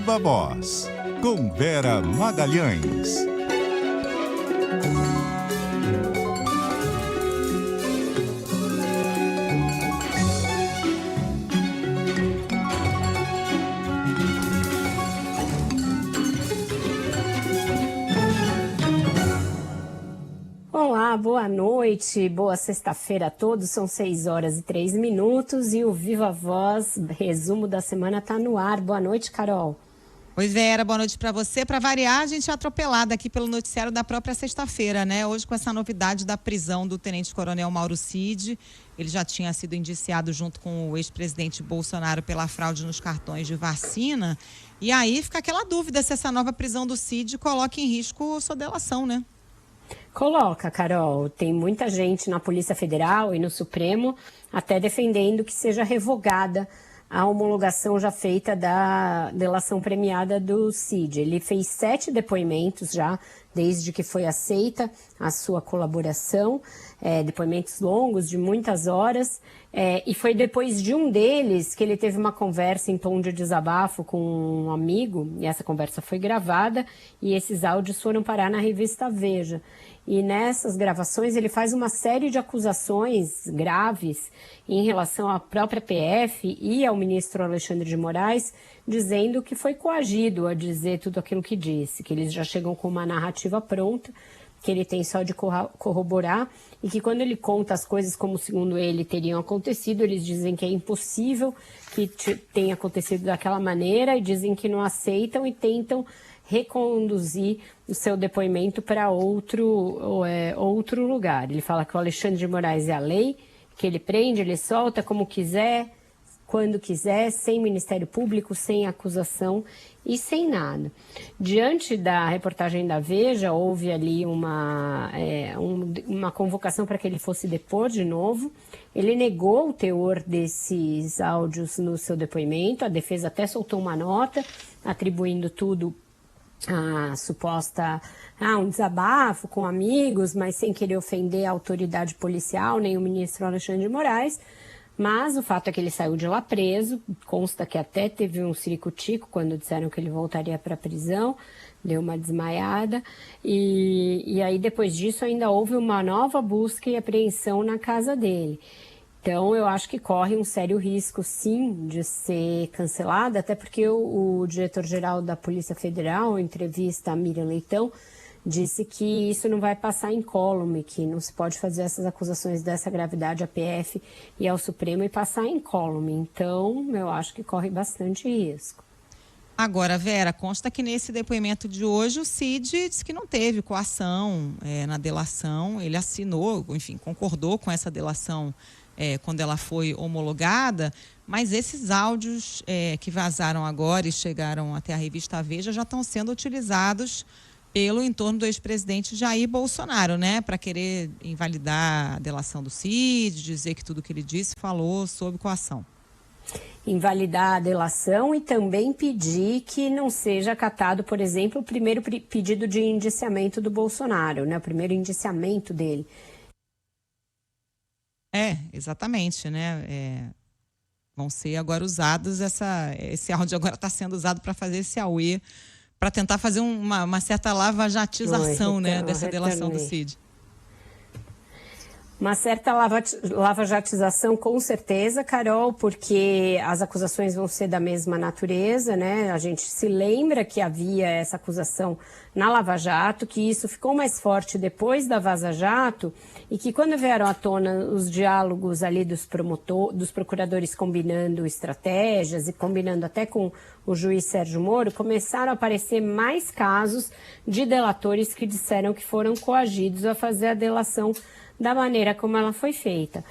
Viva Voz, com Vera Magalhães. Olá, boa noite, boa sexta-feira a todos, são 6h03 e o Viva Voz, resumo da semana, tá no ar. Boa noite, Carol. Oi, Vera, boa noite para você. Para variar, a gente é atropelada aqui pelo noticiário da própria sexta-feira, né? Hoje com essa novidade da prisão do tenente-coronel Mauro Cid. Ele já tinha sido indiciado junto com o ex-presidente Bolsonaro pela fraude nos cartões de vacina. E aí fica aquela dúvida se essa nova prisão do Cid coloca em risco sua delação, né? Coloca, Carol. Tem muita gente na Polícia Federal e no Supremo até defendendo que seja revogada a homologação já feita da delação premiada do Cid. Ele fez 7 depoimentos já, desde que foi aceita a sua colaboração, depoimentos longos, de muitas horas, e foi depois de um deles que ele teve uma conversa em tom de desabafo com um amigo, e essa conversa foi gravada, e esses áudios foram parar na revista Veja. E nessas gravações ele faz uma série de acusações graves em relação à própria PF e ao ministro Alexandre de Moraes, dizendo que foi coagido a dizer tudo aquilo que disse, que eles já chegam com uma narrativa pronta, que ele tem só de corroborar, e que quando ele conta as coisas como, segundo ele, teriam acontecido, eles dizem que é impossível que tenha acontecido daquela maneira, e dizem que não aceitam e tentam reconduzir o seu depoimento para outro lugar. Ele fala que o Alexandre de Moraes é a lei, que ele prende, ele solta como quiser, quando quiser, sem Ministério Público, sem acusação e sem nada. Diante da reportagem da Veja, houve ali uma convocação para que ele fosse depor de novo. Ele negou o teor desses áudios no seu depoimento, a defesa até soltou uma nota atribuindo tudo um desabafo com amigos, mas sem querer ofender a autoridade policial, nem o ministro Alexandre de Moraes. Mas o fato é que ele saiu de lá preso, consta que até teve um ciricutico quando disseram que ele voltaria para a prisão, deu uma desmaiada, e aí depois disso ainda houve uma nova busca e apreensão na casa dele. Então, eu acho que corre um sério risco, sim, de ser cancelado, até porque o diretor-geral da Polícia Federal, em entrevista a Miriam Leitão, disse que isso não vai passar incólume, que não se pode fazer essas acusações dessa gravidade à PF e ao Supremo e passar incólume. Então, eu acho que corre bastante risco. Agora, Vera, consta que nesse depoimento de hoje o Cid disse que não teve coação na delação, ele assinou, enfim, concordou com essa delação quando ela foi homologada, mas esses áudios que vazaram agora e chegaram até a revista Veja já estão sendo utilizados pelo entorno do ex-presidente Jair Bolsonaro, né, para querer invalidar a delação do Cid, dizer que tudo que ele disse falou sob coação. Invalidar a delação e também pedir que não seja acatado, por exemplo, o primeiro pedido de indiciamento do Bolsonaro, né, o primeiro indiciamento dele. Exatamente, né? Vão ser agora usados, esse áudio agora está sendo usado para fazer esse auê, para tentar fazer uma certa lavajatização, né, dessa delação do Cid. Uma certa lavajatização, com certeza, Carol, porque as acusações vão ser da mesma natureza, né? A gente se lembra que havia essa acusação na Lava Jato, que isso ficou mais forte depois da Vaza Jato e que quando vieram à tona os diálogos ali dos procuradores combinando estratégias e combinando até com o juiz Sérgio Moro, começaram a aparecer mais casos de delatores que disseram que foram coagidos a fazer a delação da maneira como ela foi feita.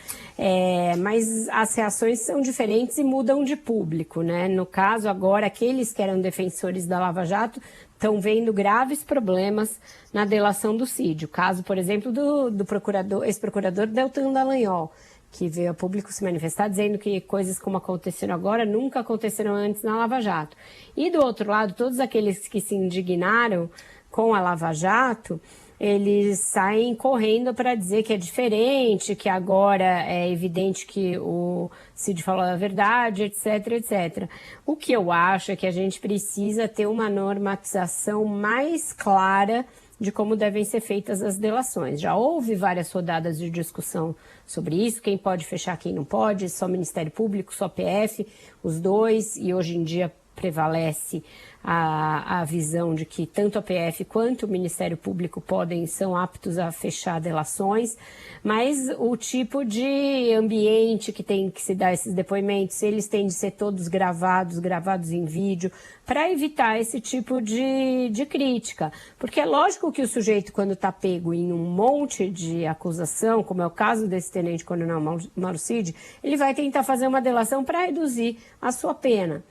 Mas as reações são diferentes e mudam de público, né? No caso, agora, aqueles que eram defensores da Lava Jato estão vendo graves problemas na delação do Cid. O caso, por exemplo, do ex-procurador Deltan Dallagnol, que veio a público se manifestar dizendo que coisas como aconteceram agora nunca aconteceram antes na Lava Jato. E do outro lado, todos aqueles que se indignaram com a Lava Jato eles saem correndo para dizer que é diferente, que agora é evidente que o Cid falou a verdade, etc, etc. O que eu acho é que a gente precisa ter uma normatização mais clara de como devem ser feitas as delações. Já houve várias rodadas de discussão sobre isso, quem pode fechar, quem não pode, só Ministério Público, só PF, os dois, e hoje em dia prevalece a visão de que tanto a PF quanto o Ministério Público são aptos a fechar delações, mas o tipo de ambiente que tem que se dar esses depoimentos, eles têm de ser todos gravados em vídeo, para evitar esse tipo de crítica. Porque é lógico que o sujeito, quando está pego em um monte de acusação, como é o caso desse tenente-coronel Mauro Cid, ele vai tentar fazer uma delação para reduzir a sua pena.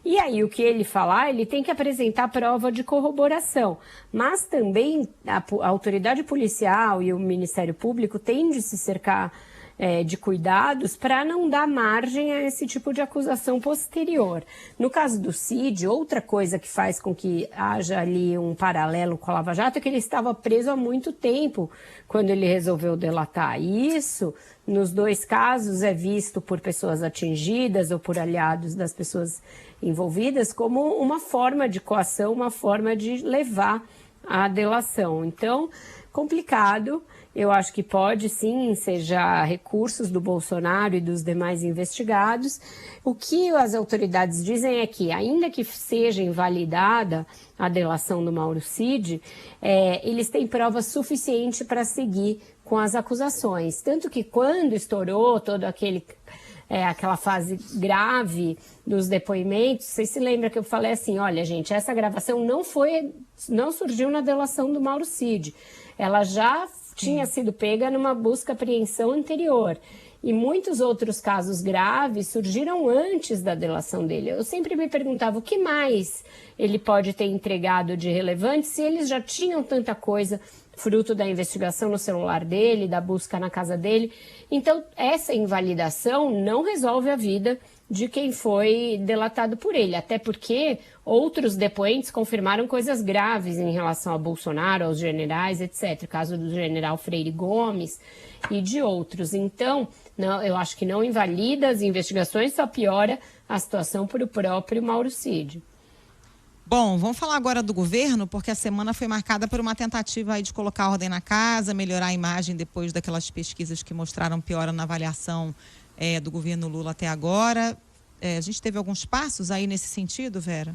E aí, o que ele falar, ele tem que apresentar prova de corroboração. Mas também a autoridade policial e o Ministério Público têm de se cercar de cuidados para não dar margem a esse tipo de acusação posterior. No caso do Cid, outra coisa que faz com que haja ali um paralelo com a Lava Jato é que ele estava preso há muito tempo quando ele resolveu delatar. E isso, nos dois casos, é visto por pessoas atingidas ou por aliados das pessoas envolvidas como uma forma de coação, uma forma de levar a delação. Então, complicado. Eu acho que pode sim ensejar recursos do Bolsonaro e dos demais investigados. O que as autoridades dizem é que, ainda que seja invalidada a delação do Mauro Cid, eles têm prova suficiente para seguir com as acusações. Tanto que quando estourou todo aquela fase grave dos depoimentos, vocês se lembram que eu falei assim, olha gente, essa gravação não surgiu na delação do Mauro Cid, ela já tinha sido pega numa busca-apreensão anterior. E muitos outros casos graves surgiram antes da delação dele. Eu sempre me perguntava o que mais ele pode ter entregado de relevante se eles já tinham tanta coisa fruto da investigação no celular dele, da busca na casa dele. Então, essa invalidação não resolve a vida de quem foi delatado por ele, até porque outros depoentes confirmaram coisas graves em relação a Bolsonaro, aos generais, etc. O caso do general Freire Gomes e de outros. Então, não, eu acho que não invalida as investigações, só piora a situação para o próprio Mauro Cid. Bom, vamos falar agora do governo, porque a semana foi marcada por uma tentativa aí de colocar ordem na casa, melhorar a imagem depois daquelas pesquisas que mostraram piora na avaliação do governo Lula até agora. A gente teve alguns passos aí nesse sentido, Vera?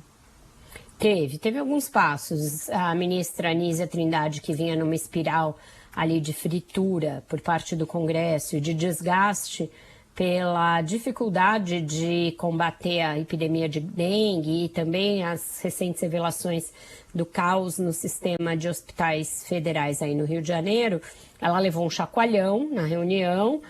Teve alguns passos. A ministra Anísia Trindade, que vinha numa espiral ali de fritura por parte do Congresso e de desgaste pela dificuldade de combater a epidemia de dengue e também as recentes revelações do caos no sistema de hospitais federais aí no Rio de Janeiro, ela levou um chacoalhão na reunião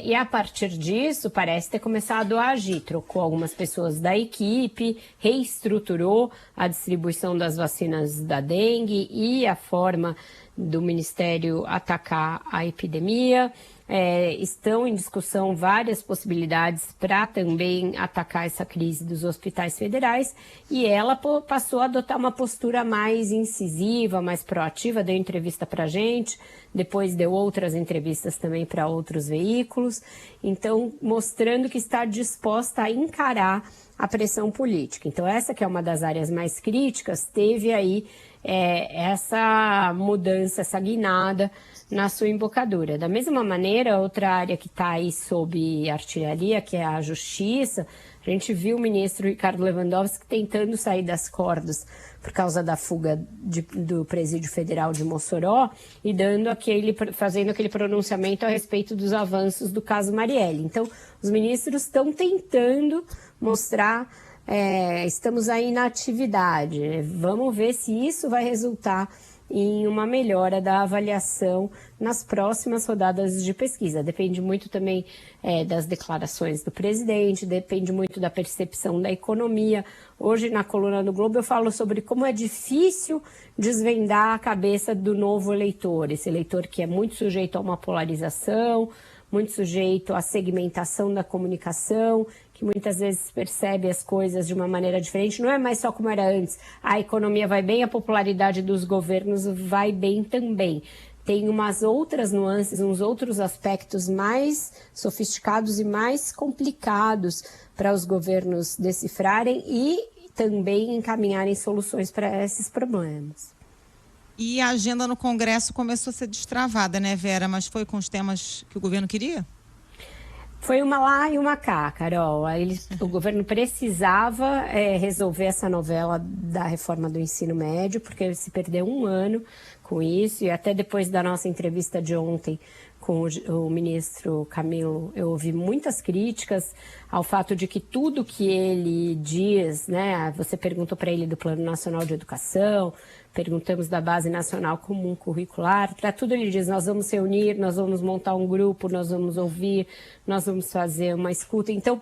e a partir disso parece ter começado a agir, trocou algumas pessoas da equipe, reestruturou a distribuição das vacinas da dengue e a forma do Ministério atacar a epidemia. Estão em discussão várias possibilidades para também atacar essa crise dos hospitais federais e ela passou a adotar uma postura mais incisiva, mais proativa, deu entrevista para a gente, depois deu outras entrevistas também para outros veículos, então mostrando que está disposta a encarar a pressão política. Então essa que é uma das áreas mais críticas, teve aí essa mudança, essa guinada na sua embocadura. Da mesma maneira, outra área que está aí sob artilharia, que é a Justiça, a gente viu o ministro Ricardo Lewandowski tentando sair das cordas por causa da fuga do Presídio Federal de Mossoró e fazendo aquele pronunciamento a respeito dos avanços do caso Marielle. Então, os ministros estão tentando mostrar estamos aí na atividade. Vamos ver se isso vai resultar em uma melhora da avaliação nas próximas rodadas de pesquisa. Depende muito também das declarações do presidente, depende muito da percepção da economia. Hoje, na coluna do Globo, eu falo sobre como é difícil desvendar a cabeça do novo eleitor, esse eleitor que é muito sujeito a uma polarização, muito sujeito à segmentação da comunicação, que muitas vezes percebe as coisas de uma maneira diferente. Não é mais só como era antes. A economia vai bem, a popularidade dos governos vai bem também. Tem umas outras nuances, uns outros aspectos mais sofisticados e mais complicados para os governos decifrarem e também encaminharem soluções para esses problemas. E a agenda no Congresso começou a ser destravada, né, Vera? Mas foi com os temas que o governo queria? Foi uma lá e uma cá, Carol. O governo precisava resolver essa novela da reforma do ensino médio, porque se perdeu um ano com isso, e até depois da nossa entrevista de ontem com o ministro Camilo, eu ouvi muitas críticas ao fato de que tudo que ele diz, né, você perguntou para ele do Plano Nacional de Educação, perguntamos da Base Nacional Comum Curricular, para tudo ele diz, nós vamos se reunir, nós vamos montar um grupo, nós vamos ouvir, nós vamos fazer uma escuta. Então,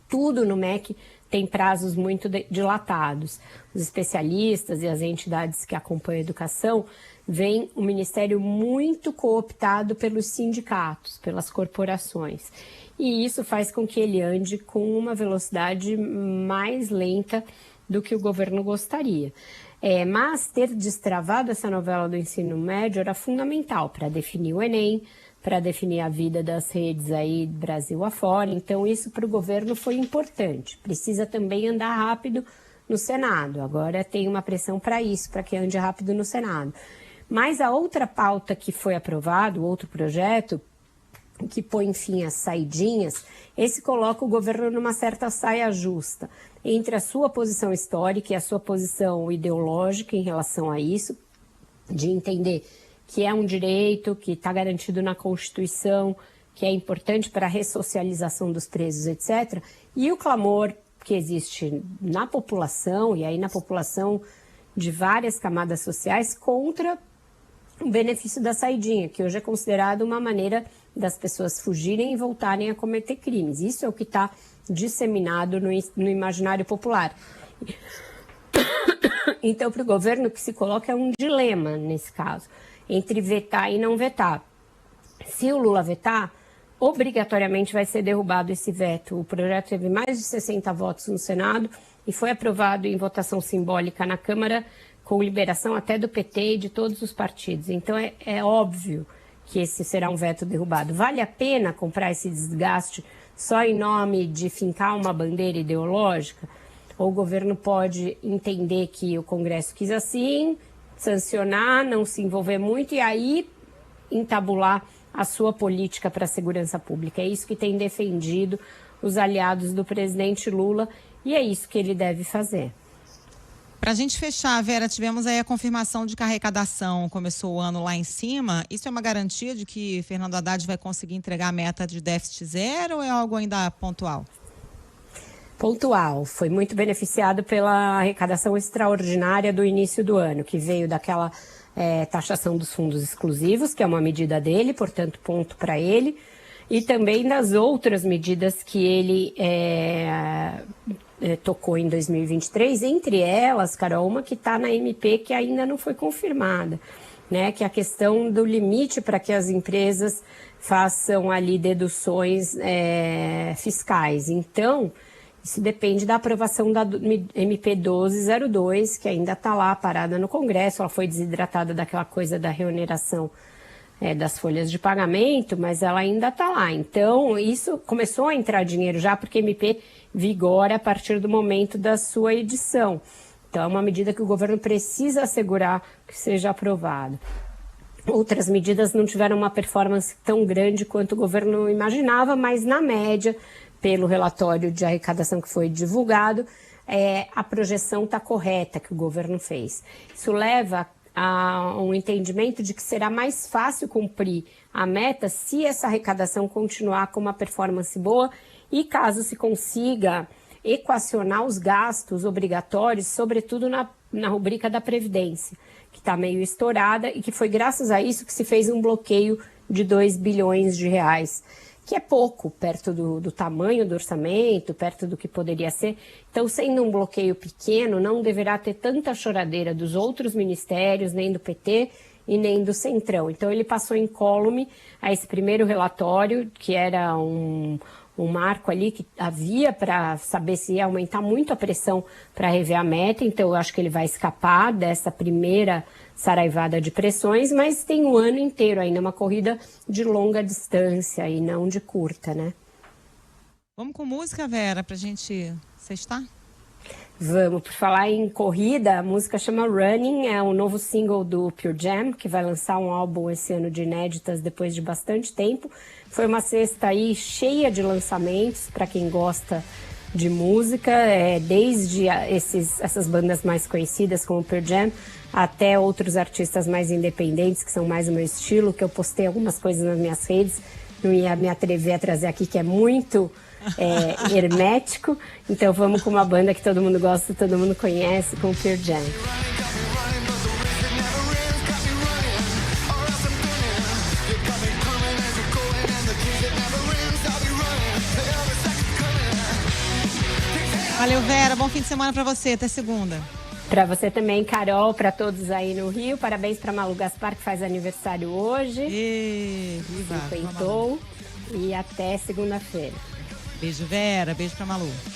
tudo no MEC tem prazos muito dilatados. Os especialistas e as entidades que acompanham a educação veem o Ministério muito cooptado pelos sindicatos, pelas corporações. E isso faz com que ele ande com uma velocidade mais lenta do que o governo gostaria. Mas ter destravado essa novela do ensino médio era fundamental para definir o Enem, para definir a vida das redes aí Brasil afora. Então, isso para o governo foi importante. Precisa também andar rápido no Senado. Agora tem uma pressão para isso, para que ande rápido no Senado. Mas a outra pauta que foi aprovado, o outro projeto, que põe fim às saidinhas, esse coloca o governo numa certa saia justa entre a sua posição histórica e a sua posição ideológica em relação a isso, de entender que é um direito, que está garantido na Constituição, que é importante para a ressocialização dos presos, etc. E o clamor que existe na população, e aí na população de várias camadas sociais, contra o benefício da saidinha, que hoje é considerado uma maneira das pessoas fugirem e voltarem a cometer crimes. Isso é o que está disseminado no imaginário popular. Então, para o governo, o que se coloca é um dilema nesse caso, entre vetar e não vetar. Se o Lula vetar, obrigatoriamente vai ser derrubado esse veto. O projeto teve mais de 60 votos no Senado e foi aprovado em votação simbólica na Câmara, com liberação até do PT e de todos os partidos. Então, é óbvio que esse será um veto derrubado. Vale a pena comprar esse desgaste só em nome de fincar uma bandeira ideológica? Ou o governo pode entender que o Congresso quis assim, sancionar, não se envolver muito e aí entabular a sua política para a segurança pública? É isso que tem defendido os aliados do presidente Lula e é isso que ele deve fazer. Para a gente fechar, Vera, tivemos aí a confirmação de que a arrecadação começou o ano lá em cima. Isso é uma garantia de que Fernando Haddad vai conseguir entregar a meta de déficit zero ou é algo ainda pontual? Pontual. Foi muito beneficiado pela arrecadação extraordinária do início do ano, que veio daquela taxação dos fundos exclusivos, que é uma medida dele, portanto, ponto para ele, e também das outras medidas que ele tocou em 2023, entre elas, Carol, uma que está na MP que ainda não foi confirmada, né, que é a questão do limite para que as empresas façam ali deduções fiscais. Então, isso depende da aprovação da MP 1202, que ainda está lá parada no Congresso. Ela foi desidratada daquela coisa da reoneração das folhas de pagamento, mas ela ainda está lá. Então, isso começou a entrar dinheiro já, porque a MP vigora a partir do momento da sua edição. Então, é uma medida que o governo precisa assegurar que seja aprovada. Outras medidas não tiveram uma performance tão grande quanto o governo imaginava, mas na média, pelo relatório de arrecadação que foi divulgado, a projeção está correta que o governo fez. Isso leva a um entendimento de que será mais fácil cumprir a meta se essa arrecadação continuar com uma performance boa e caso se consiga equacionar os gastos obrigatórios, sobretudo na rubrica da Previdência, que está meio estourada e que foi graças a isso que se fez um bloqueio de 2 bilhões de reais, que é pouco, perto do tamanho do orçamento, perto do que poderia ser. Então, sendo um bloqueio pequeno, não deverá ter tanta choradeira dos outros ministérios, nem do PT e nem do Centrão. Então, ele passou incólume a esse primeiro relatório, que era um um marco ali que havia para saber se ia aumentar muito a pressão para rever a meta, então eu acho que ele vai escapar dessa primeira saraivada de pressões, mas tem o ano inteiro ainda, uma corrida de longa distância e não de curta, né? Vamos com música, Vera, pra gente sextar? Vamos, por falar em corrida, a música chama Running, é um novo single do Pure Jam, que vai lançar um álbum esse ano de inéditas depois de bastante tempo. Foi uma sexta aí cheia de lançamentos para quem gosta de música, desde essas bandas mais conhecidas como Pure Jam, até outros artistas mais independentes, que são mais o meu estilo, que eu postei algumas coisas nas minhas redes, não ia me atrever a trazer aqui, que é muito hermético. Então vamos com uma banda que todo mundo gosta, todo mundo conhece, com o Pure Jam. Valeu, Vera. Bom fim de semana pra você. Até segunda. Para você também, Carol, para todos aí no Rio. Parabéns para Malu Gaspar, que faz aniversário hoje. Viva! Cinquentou. E até segunda-feira. Beijo, Vera. Beijo pra Malu.